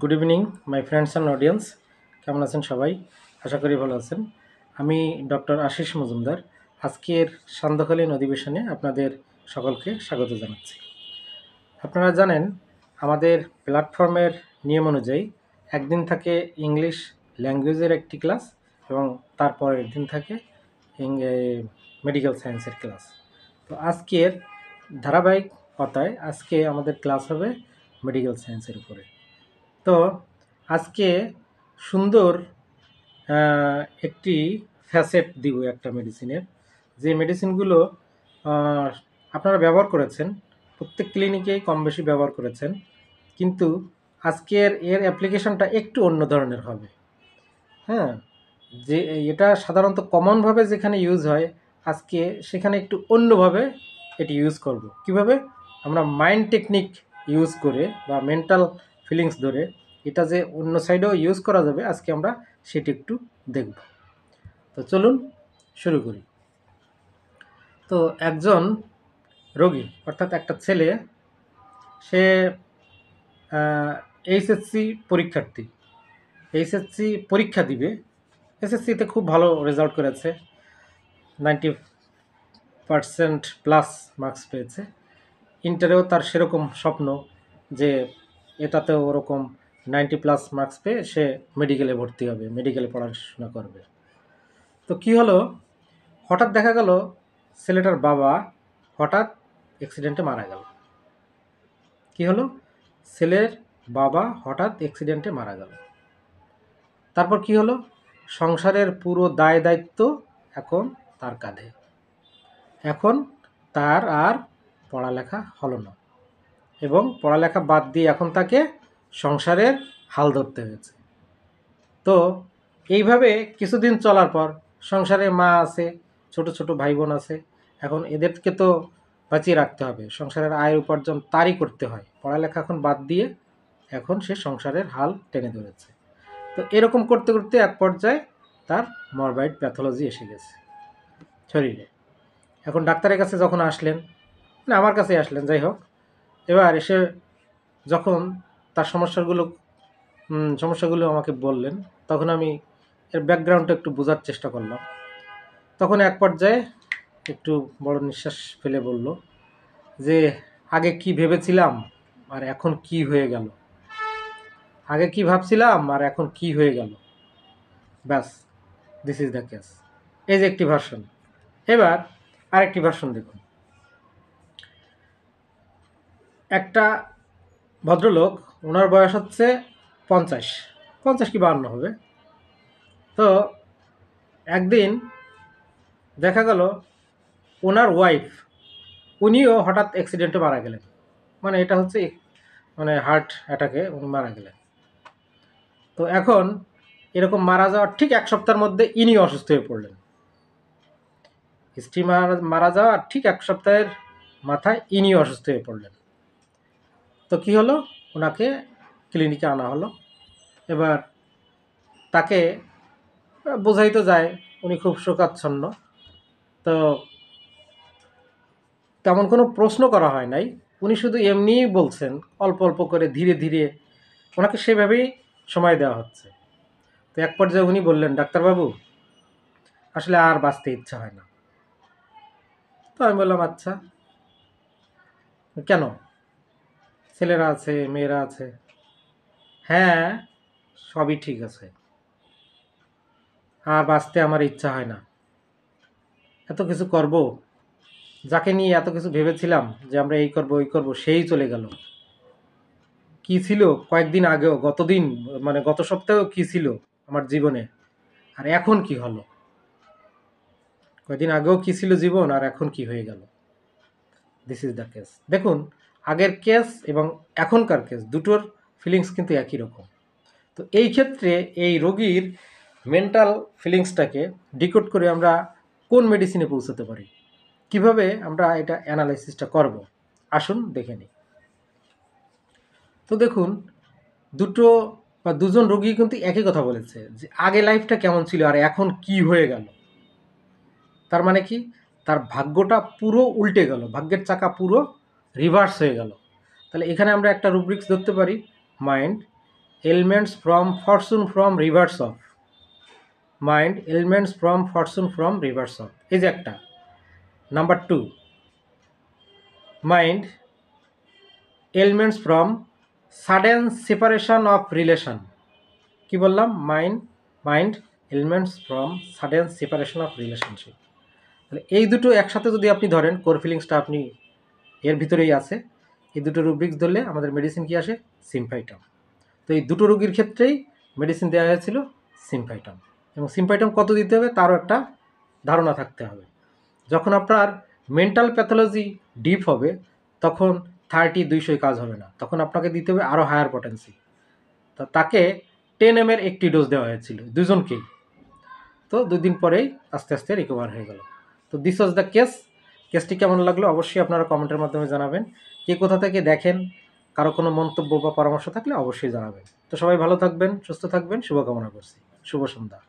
Good evening my friends and audience. কেমন আছেন সবাই? আশা করি ভালো আছেন। আমি ডক্টর আশিস মজুমদার। আজকের সান্ধ্যকালীন অধিবেশনে আপনাদের সকলকে স্বাগত জানাচ্ছি। আপনারা জানেন আমাদের প্ল্যাটফর্মের নিয়ম অনুযায়ী একদিন থাকে ইংলিশ ল্যাঙ্গুয়েজের একটি ক্লাস এবং তারপরের দিন থাকে মেডিকেল সায়েন্সের ক্লাস। তো আজকের ধারাবাহিকতায় আজকে আমাদের ক্লাস হবে মেডিকেল সায়েন্সের উপরে। তো আজকে সুন্দর একটি ফ্যাসেট দিব একটা মেডিসিনের, যে মেডিসিনগুলো আপনারা ব্যবহার করেছেন, প্রত্যেক ক্লিনিকেই কম বেশি ব্যবহার করেছেন, কিন্তু আজকের এর অ্যাপ্লিকেশনটা একটু অন্য ধরনের হবে। হ্যাঁ, যে এটা সাধারণত কমনভাবে যেখানে ইউজ হয়, আজকে সেখানে একটু অন্যভাবে এটি ইউজ করব। কিভাবে? আমরা মাইন্ড টেকনিক ইউজ করে বা মেন্টাল ফিলিংস ধরে এটা যে অন্য সাইডেও ইউজ করা যাবে, আজকে আমরা সেটি একটু দেখব। তো চলুন শুরু করি। তো একজন রোগী অর্থাৎ একটা ছেলে, সে এইচএসসি পরীক্ষার্থী, এইচএসসি পরীক্ষা দিবে। এসএসসিতে খুব ভালো রেজাল্ট করেছে, 90% প্লাস মার্কস পেয়েছে। ইন্টারেও তার সেরকম স্বপ্ন যে এটাতেও ওরকম 90+ মার্কস পেয়ে সে মেডিকেলে ভর্তি হবে, মেডিকেলে পড়াশোনা করবে। তো কি হলো, হঠাৎ দেখা গেল ছেলেটার বাবা হঠাৎ অ্যাক্সিডেন্টে মারা গেল। কি হলো, ছেলের বাবা হঠাৎ অ্যাক্সিডেন্টে মারা গেল। তারপর কি হলো, সংসারের পুরো দায় দায়িত্ব এখন তার কাঁধে। এখন তার আর পড়ালেখা হলো না, এবং পড়ালেখা বাদ দিয়ে এখন তাকে সংসারের হাল ধরতে হয়েছে। তো এইভাবে কিছুদিন চলার পর সংসারে মা আছে, ছোট ছোট ভাই বোন আছে, এখন এদেরকে তো বাঁচিয়ে রাখতে হবে, সংসারের আয় উপার্জন তারই করতে হয়। পড়ালেখা এখন বাদ দিয়ে এখন সে সংসারের হাল টেনে ধরেছে। তো এরকম করতে করতে এক পর্যায়ে তার মরবাইড প্যাথোলজি এসে গেছে শরীরে। এখন ডাক্তারের কাছে যখন আসলেন, না আমার কাছে আসলেন, যাই হোক, এবার এসে যখন তার সমস্যাগুলো আমাকে বললেন, তখন আমি এর ব্যাকগ্রাউন্ডটা একটু বোঝার চেষ্টা করলাম। তখন এক পর্যায়ে একটু বড় নিঃশ্বাস ফেলে বলল যে আগে কি ভেবেছিলাম আর এখন কি হয়ে গেল, আগে কি ভাবছিলাম আর এখন কি হয়ে গেল, ব্যাস, দিস ইজ দ্য কেস। এই যে একটি ভার্সন। এবার আরেকটি ভার্সন দেখুন। একটা ভদ্রলোক, ওনার বয়স হচ্ছে 50 কি 52 হবে। তো একদিন দেখা গেল ওনার ওয়াইফ, উনিও হঠাৎ অ্যাক্সিডেন্টে মারা গেলেন। মানে এটা হচ্ছে হার্ট অ্যাটাকে উনি মারা গেলেন। তো এখন এরকম মারা যাওয়ার ঠিক এক সপ্তাহের মধ্যে ইনি অসুস্থ হয়ে পড়লেন। স্ত্রী মারা যাওয়ার ঠিক এক সপ্তাহের মাথায় ইনি অসুস্থ হয়ে পড়লেন। তো কি হলো, ওনাকে ক্লিনিকে আনা হলো। এবার তাকে বোঝাই তো যায় উনি খুব শোকাচ্ছন্ন। তো তেমন কোনো প্রশ্ন করা হয় নাই, উনি শুধু এমনিই বলছেন, অল্প অল্প করে ধীরে ধীরে ওনাকে সেভাবেই সময় দেওয়া হচ্ছে। তো এক পর্যায়ে উনি বললেন, ডাক্তারবাবু আসলে আর বাঁচতে ইচ্ছা হয় না। তো আমি বললাম, আচ্ছা কেন, ছেলেরা আছে, মেয়েরা আছে? হ্যাঁ, সবই ঠিক আছে, আর বাঁচতে আমার ইচ্ছা হয় না। এত কিছু করব, যাকে নিয়ে এত কিছু ভেবেছিলাম যে আমরা এই করব ওই করব, সেই চলে গেল। কি ছিল কয়েকদিন আগেও, গত সপ্তাহেও কি ছিল আমার জীবনে, আর এখন কি হলো? কয়েকদিন আগেও কি ছিল জীবন, আর এখন কি হয়ে গেল? This is the case. দেখুন, আগের কেস এবং এখনকার কেস দুটোর ফিলিংস কিন্তু একই রকম। তো এই ক্ষেত্রে এই রোগীর মেন্টাল ফিলিংসটাকে ডিকোড করে আমরা কোন মেডিসিনে পৌঁছাতে পারি, কিভাবে আমরা এটা অ্যানালাইসিসটা করব, আসুন দেখে নিই। তো দেখুন, দুজন রোগী কিন্তু একই কথা বলেছে যে আগে লাইফটা কেমন ছিল আর এখন কি হয়ে গেল। তার মানে কি, তার ভাগ্যটা পুরো উল্টে গেল, ভাগ্যের চাকা পুরো রিভার্স হয়ে গেল। তাহলে এখানে আমরা একটা রুব্রিক্স ধরতে পারি, mind elements from fortune from reverse of mind, elements from fortune from reverse of, এই যে একটা। Number 2, mind, elements from sudden separation of relation। কি বললাম? Mind elements from sudden separation of relationship. তাহলে এই দুটো একসাথে যদি আপনি ধরেন, কোর ফিলিংসটা আপনি এর ভিতরেই আছে। এই দুটো রুব্রিক্স ধরলে আমাদের মেডিসিন কি আসে? সিম্পাইটম। তো এই দুটো রোগীর ক্ষেত্রেই মেডিসিন দেওয়া হয়েছিল সিম্পাইটম। এবং সিম্পাইটম কত দিতে হবে তারও একটা ধারণা থাকতে হবে। যখন আপনার মেন্টাল প্যাথোলজি ডিপ হবে তখন 30-200 কাজ হবে না, তখন আপনাকে দিতে হবে আরও হায়ার পটেন্সি। তো তাকে 10 ml একটি ডোজ দেওয়া হয়েছিল দুজনকেই। তো 2 দিন পরেই আস্তে আস্তে রিকভার হয়ে গেল। তো দিস ওয়াজ দ্য কেসটি কেমন লাগলো অবশ্যই আপনারা কমেন্টের মাধ্যমে জানাবেন। কে কোথা থেকে দেখেন, কারো কোনো মন্তব্য বা পরামর্শ থাকলে অবশ্যই জানাবেন। তো সবাই ভালো থাকবেন, সুস্থ থাকবেন, শুভকামনা করছি। শুভ সন্ধ্যা।